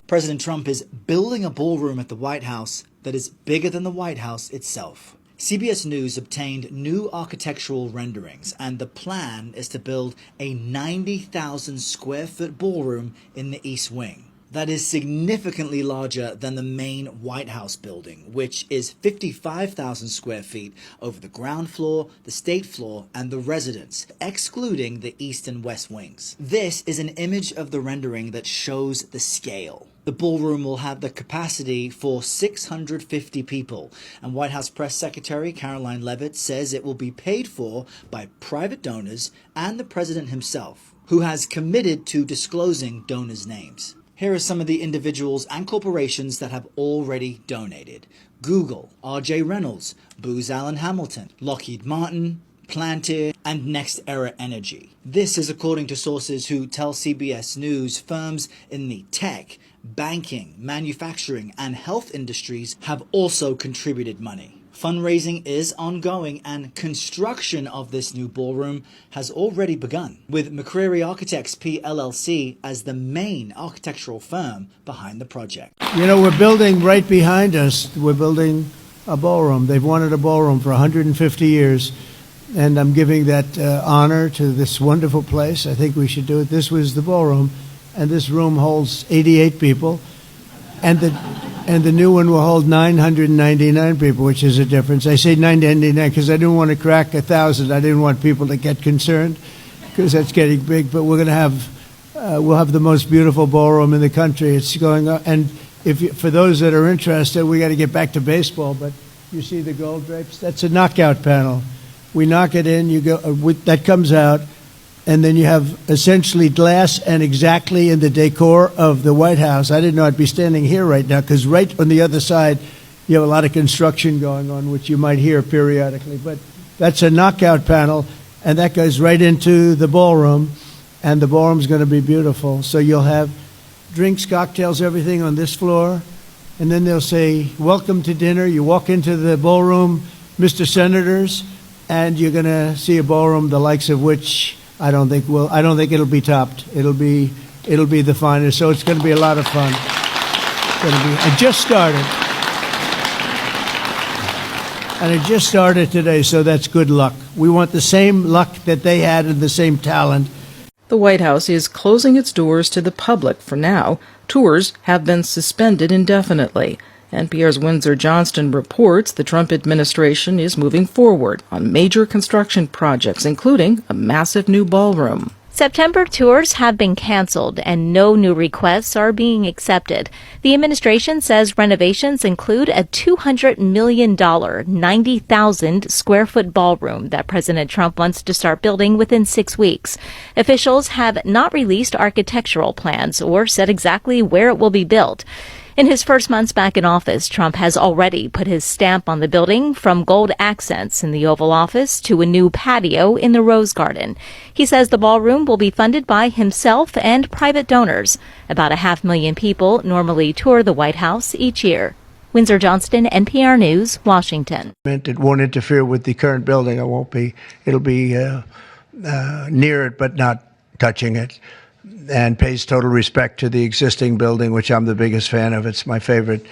President Trump is building a ballroom at the White House that is bigger than the White House itself. CBS News obtained new architectural renderings, and the plan is to build a 90,000 square foot ballroom in the East Wing. That is significantly larger than the main White House building, which is 55,000 square feet over the ground floor, the state floor, and the residence, excluding the East and West wings. This is an image of the rendering that shows the scale. The ballroom will have the capacity for 650 people, and White House Press Secretary Caroline Leavitt says it will be paid for by private donors and the president himself, who has committed to disclosing donors' names. Here are some of the individuals and corporations that have already donated: Google, R.J. Reynolds, Booz Allen Hamilton, Lockheed Martin, Palantir, and Next Era Energy. This is according to sources who tell CBS News firms in the tech, banking, manufacturing, and health industries have also contributed money. Fundraising is ongoing, and construction of this new ballroom has already begun, with McCreary Architects PLLC as the main architectural firm behind the project. You know, we're building right behind us, we're building a ballroom. They've wanted a ballroom for 150 years, and I'm giving that honor to this wonderful place. I think we should do it. This was the ballroom, and this room holds 88 people, and the new one will hold 999 people, which is a difference. I say 999 because I didn't want to crack 1,000. I didn't want people to get concerned because that's getting big. But we're going to have, we'll have the most beautiful ballroom in the country. It's going up, and for those that are interested, we got to get back to baseball. But you see the gold drapes? That's a knockout panel. We knock it in. You go. That comes out. And then you have essentially glass and exactly in the decor of the White House. I didn't know I'd be standing here right now because right on the other side, you have a lot of construction going on, which you might hear periodically. But that's a knockout panel, and that goes right into the ballroom, and the ballroom's going to be beautiful. So you'll have drinks, cocktails, everything on this floor, and then they'll say, "Welcome to dinner." You walk into the ballroom, Mr. Senators, and you're going to see a ballroom the likes of which I don't think it'll be topped. It'll be the finest. So it's going to be a lot of fun. I just started. And it just started today, so that's good luck. We want the same luck that they had and the same talent. The White House is closing its doors to the public for now. Tours have been suspended indefinitely. NPR's Windsor Johnston reports the Trump administration is moving forward on major construction projects, including a massive new ballroom. September tours have been canceled and no new requests are being accepted. The administration says renovations include a $200 million, 90,000 square foot ballroom that President Trump wants to start building within 6 weeks. Officials have not released architectural plans or said exactly where it will be built. In his first months back in office, Trump has already put his stamp on the building, from gold accents in the Oval Office to a new patio in the Rose Garden. He says the ballroom will be funded by himself and private donors. About 500,000 people normally tour the White House each year. Windsor Johnston, NPR News, Washington. It won't interfere with the current building. It'll be near it, but not touching it, and pays total respect to the existing building, which I'm the biggest fan of. It's my favorite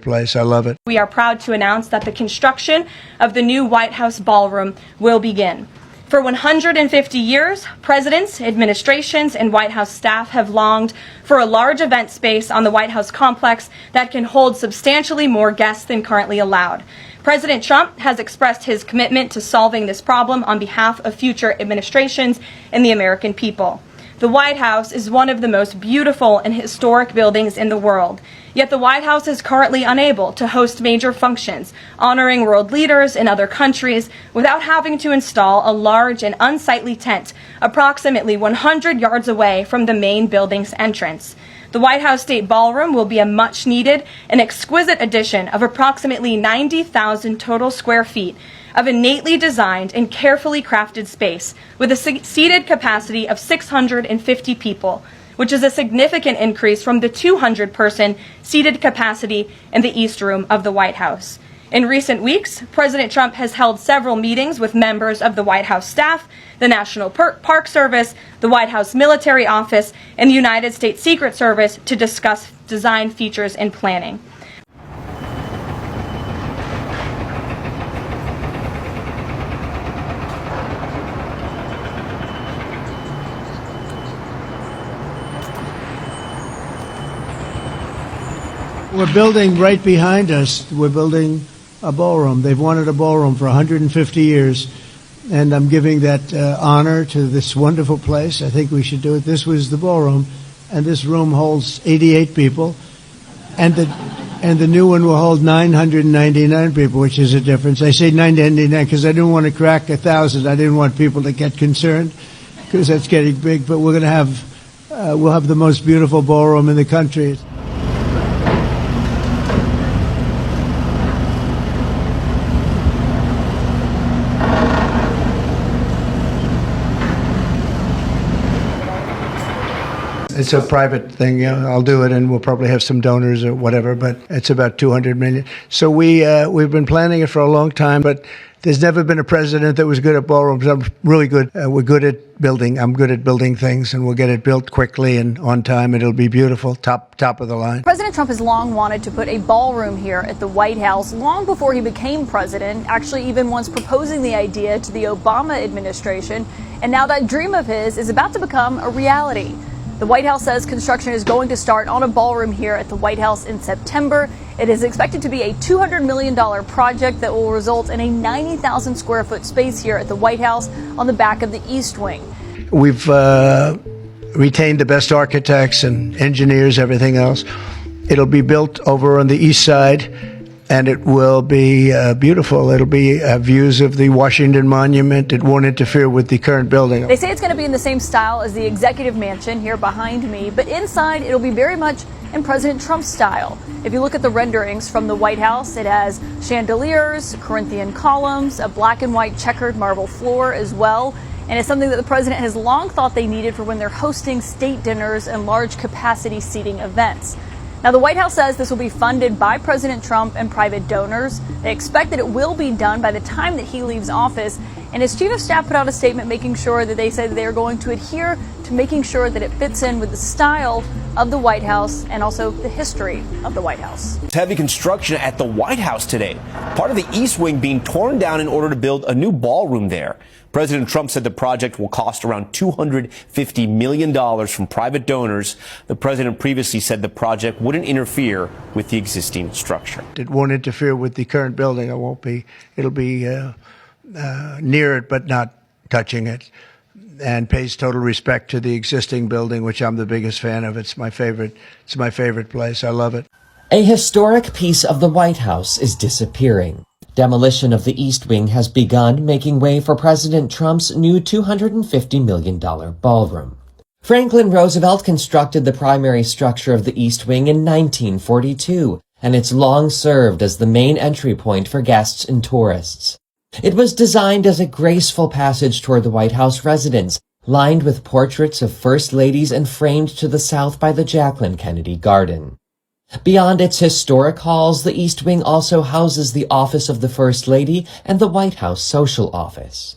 place. I love it. We are proud to announce that the construction of the new White House ballroom will begin. For 150 years, presidents, administrations, and White House staff have longed for a large event space on the White House complex that can hold substantially more guests than currently allowed. President Trump has expressed his commitment to solving this problem on behalf of future administrations and the American people. The White House is one of the most beautiful and historic buildings in the world. Yet the White House is currently unable to host major functions, honoring world leaders in other countries, without having to install a large and unsightly tent approximately 100 yards away from the main building's entrance. The White House State Ballroom will be a much-needed and exquisite addition of approximately 90,000 total square feet of innately designed and carefully crafted space with a seated capacity of 650 people, which is a significant increase from the 200-person seated capacity in the East Room of the White House. In recent weeks, President Trump has held several meetings with members of the White House staff, the National Park Service, the White House Military Office, and the United States Secret Service to discuss design features and planning. We're building right behind us. We're building a ballroom. They've wanted a ballroom for 150 years, and I'm giving that honor to this wonderful place. I think we should do it. This was the ballroom, and this room holds 88 people, and the new one will hold 999 people, which is a difference. I say 999 because I didn't want to crack 1,000. I didn't want people to get concerned because that's getting big. But we're going to have we'll have the most beautiful ballroom in the country. It's a private thing. I'll do it, and we'll probably have some donors or whatever. But it's about $200 million. So we've been planning it for a long time. But there's never been a president that was good at ballrooms. I'm really good. We're good at building. I'm good at building things, and we'll get it built quickly and on time. It'll be beautiful, top of the line. President Trump has long wanted to put a ballroom here at the White House, long before he became president. Actually, even once proposing the idea to the Obama administration, and now that dream of his is about to become a reality. The White House says construction is going to start on a ballroom here at the White House in September. It is expected to be a $200 million project that will result in a 90,000 square foot space here at the White House on the back of the East Wing. We've retained the best architects and engineers, everything else. It'll be built over on the east side, and it will be beautiful. It'll be views of the Washington Monument. It won't interfere with the current building. They say it's going to be in the same style as the Executive Mansion here behind me, but inside it'll be very much in President Trump's style. If you look at the renderings from the White House, it has chandeliers, Corinthian columns, a black and white checkered marble floor as well. And it's something that the president has long thought they needed for when they're hosting state dinners and large capacity seating events. Now, the White House says this will be funded by President Trump and private donors. They expect that it will be done by the time that he leaves office. And his chief of staff put out a statement making sure that they said they are going to adhere to making sure that it fits in with the style of the White House and also the history of the White House. Heavy construction at the White House today. Part of the East Wing being torn down in order to build a new ballroom there. President Trump said the project will cost around $250 million from private donors. The president previously said the project wouldn't interfere with the existing structure. It won't interfere with the current building. It'll be near it, but not touching it, and pays total respect to the existing building, which I'm the biggest fan of. It's my favorite place. I love it. A historic piece of the White House is disappearing. Demolition of the East Wing has begun, making way for President Trump's new $250 million ballroom. Franklin Roosevelt constructed the primary structure of the East Wing in 1942, and it's long served as the main entry point for guests and tourists. It was designed as a graceful passage toward the White House residence, lined with portraits of first ladies and framed to the south by the Jacqueline Kennedy Garden. Beyond its historic halls, the East Wing also houses the office of the First Lady and the White House Social Office.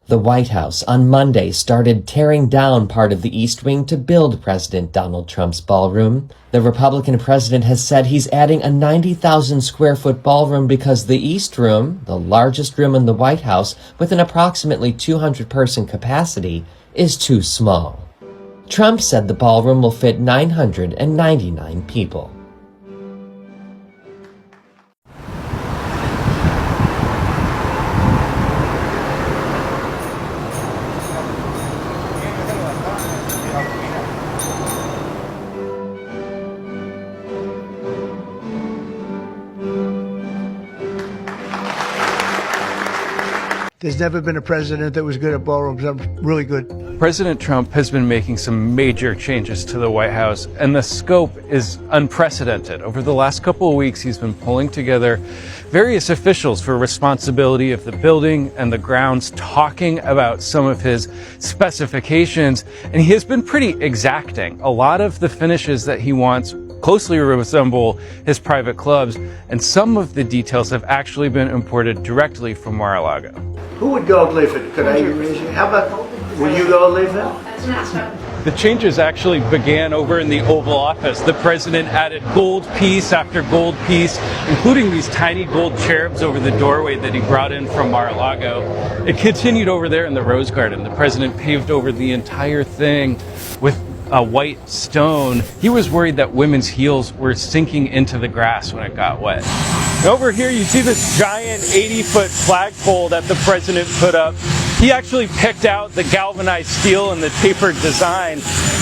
The White House on Monday started tearing down part of the East Wing to build President Donald Trump's ballroom. The Republican president has said he's adding a 90,000 square foot ballroom because the East Room, the largest room in the White House with an approximately 200-person capacity, is too small. Trump said the ballroom will fit 999 people. There's never been a president that was good at ballrooms. I'm really good. President Trump has been making some major changes to the White House, and the scope is unprecedented. Over the last couple of weeks, he's been pulling together various officials for responsibility of the building and the grounds, talking about some of his specifications, and he has been pretty exacting. A lot of the finishes that he wants closely resemble his private clubs, and some of the details have actually been imported directly from Mar-a-Lago. Who would go live it? Could I raise you? How about, will you go live it? The changes actually began over in the Oval Office. The president added gold piece after gold piece, including these tiny gold cherubs over the doorway that he brought in from Mar-a-Lago. It continued over there in the Rose Garden. The president paved over the entire thing with a white stone. He was worried that women's heels were sinking into the grass when it got wet. Over here you see this giant 80-foot flagpole that the president put up. He actually picked out the galvanized steel and the tapered design.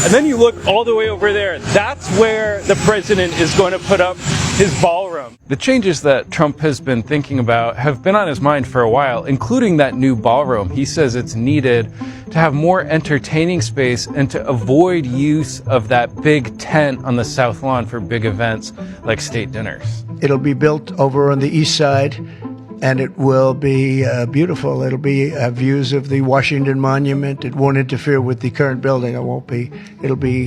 And then you look all the way over there. That's where the president is going to put up his ballroom. The changes that Trump has been thinking about have been on his mind for a while, including that new ballroom. He says it's needed to have more entertaining space and to avoid use of that big tent on the South Lawn for big events like state dinners. It'll be built over on the east side, and it will be beautiful. It'll be views of the Washington Monument. It won't interfere with the current building. It'll be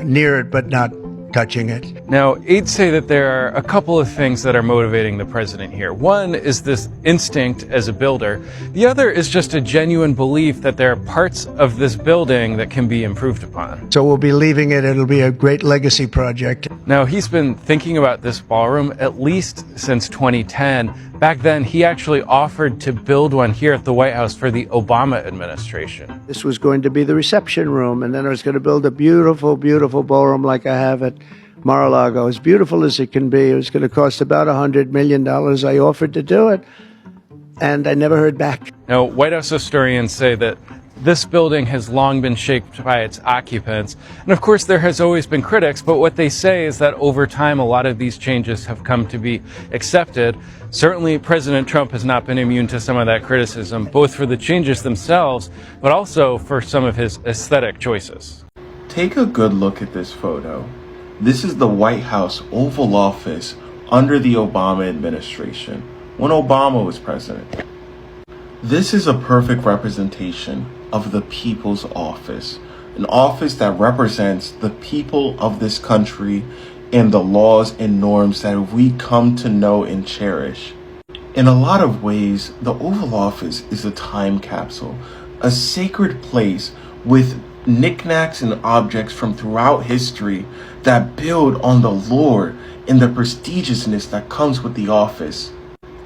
near it, but not touching it. Now, aides say that there are a couple of things that are motivating the president here. One is this instinct as a builder. The other is just a genuine belief that there are parts of this building that can be improved upon. So we'll be leaving it. It'll be a great legacy project. Now, he's been thinking about this ballroom at least since 2010. Back then, he actually offered to build one here at the White House for the Obama administration. This was going to be the reception room, and then I was going to build a beautiful, beautiful ballroom like I have at Mar-a-Lago, as beautiful as it can be. It was going to cost about $100 million. I offered to do it, and I never heard back. Now, White House historians say that this building has long been shaped by its occupants. And of course, there has always been critics, but what they say is that over time, a lot of these changes have come to be accepted. Certainly, President Trump has not been immune to some of that criticism, both for the changes themselves, but also for some of his aesthetic choices. Take a good look at this photo. This is the White House Oval Office under the Obama administration, when Obama was president. This is a perfect representation of the people's office, an office that represents the people of this country and the laws and norms that we come to know and cherish. In a lot of ways, the Oval Office is a time capsule, a sacred place with knickknacks and objects from throughout history that build on the lore and the prestigiousness that comes with the office.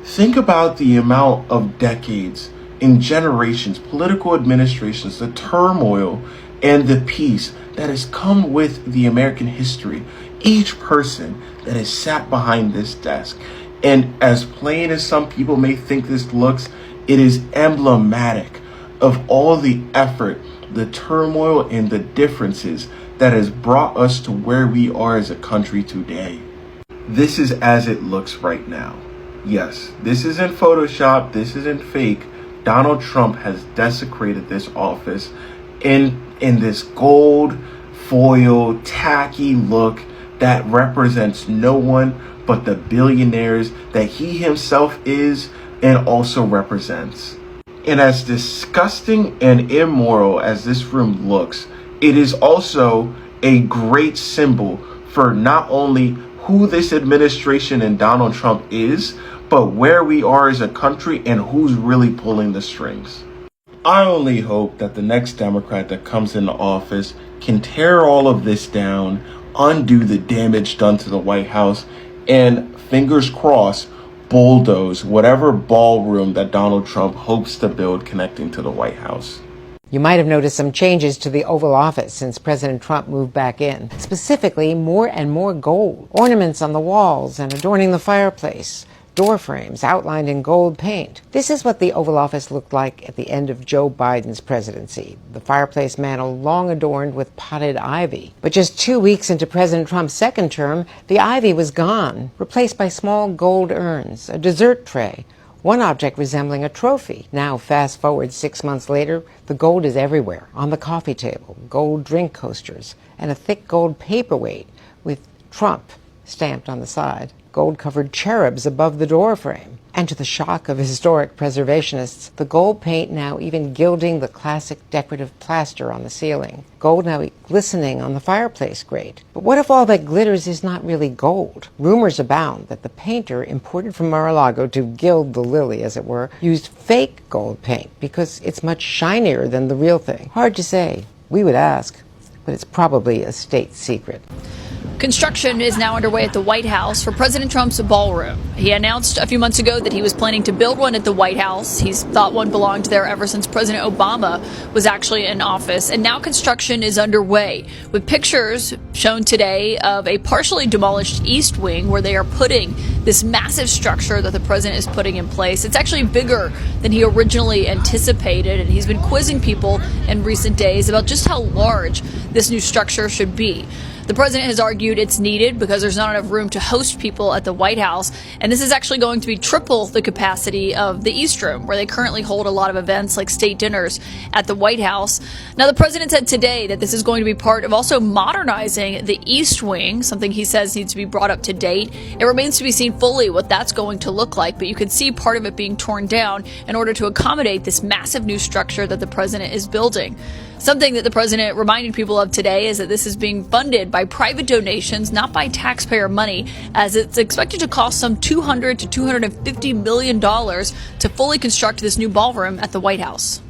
Think about the amount of decades and generations, political administrations, the turmoil and the peace that has come with the American history. Each person that has sat behind this desk, and as plain as some people may think this looks, it is emblematic of all the effort, the turmoil, and the differences that has brought us to where we are as a country today. This is as it looks right now. Yes, this isn't Photoshop, this isn't fake. Donald Trump has desecrated this office in this gold foil tacky look that represents no one but the billionaires that he himself is and also represents. And as disgusting and immoral as this room looks, it is also a great symbol for not only who this administration and Donald Trump is, but where we are as a country and who's really pulling the strings. I only hope that the next Democrat that comes into office can tear all of this down, undo the damage done to the White House, and fingers crossed, bulldoze whatever ballroom that Donald Trump hopes to build connecting to the White House. You might have noticed some changes to the Oval Office since President Trump moved back in. Specifically, more and more gold. Ornaments on the walls and adorning the fireplace. Door frames outlined in gold paint. This is what the Oval Office looked like at the end of Joe Biden's presidency. The fireplace mantel long adorned with potted ivy. But just 2 weeks into President Trump's second term, the ivy was gone, replaced by small gold urns, a dessert tray, one object resembling a trophy. Now, fast forward 6 months later, the gold is everywhere. On the coffee table, gold drink coasters, and a thick gold paperweight with Trump stamped on the side. gold-covered cherubs above the doorframe. And to the shock of historic preservationists, the gold paint now even gilding the classic decorative plaster on the ceiling. Gold now glistening on the fireplace grate. But what if all that glitters is not really gold? Rumors abound that the painter, imported from Mar-a-Lago to gild the lily, as it were, used fake gold paint because it's much shinier than the real thing. Hard to say. We would ask, but it's probably a state secret. Construction is now underway at the White House for President Trump's ballroom. He announced a few months ago that he was planning to build one at the White House. He's thought one belonged there ever since President Obama was actually in office. And now construction is underway, with pictures shown today of a partially demolished East Wing where they are putting this massive structure that the president is putting in place. It's actually bigger than he originally anticipated, and he's been quizzing people in recent days about just how large this new structure should be. The president has argued it's needed because there's not enough room to host people at the White House, and this is actually going to be triple the capacity of the East Room, where they currently hold a lot of events like state dinners at the White House. Now, the president said today that this is going to be part of also modernizing the East Wing, something he says needs to be brought up to date. It remains to be seen fully what that's going to look like, but you can see part of it being torn down in order to accommodate this massive new structure that the president is building. Something that the president reminded people of today is that this is being funded by private donations, not by taxpayer money, as it's expected to cost some $200 to $250 million to fully construct this new ballroom at the White House.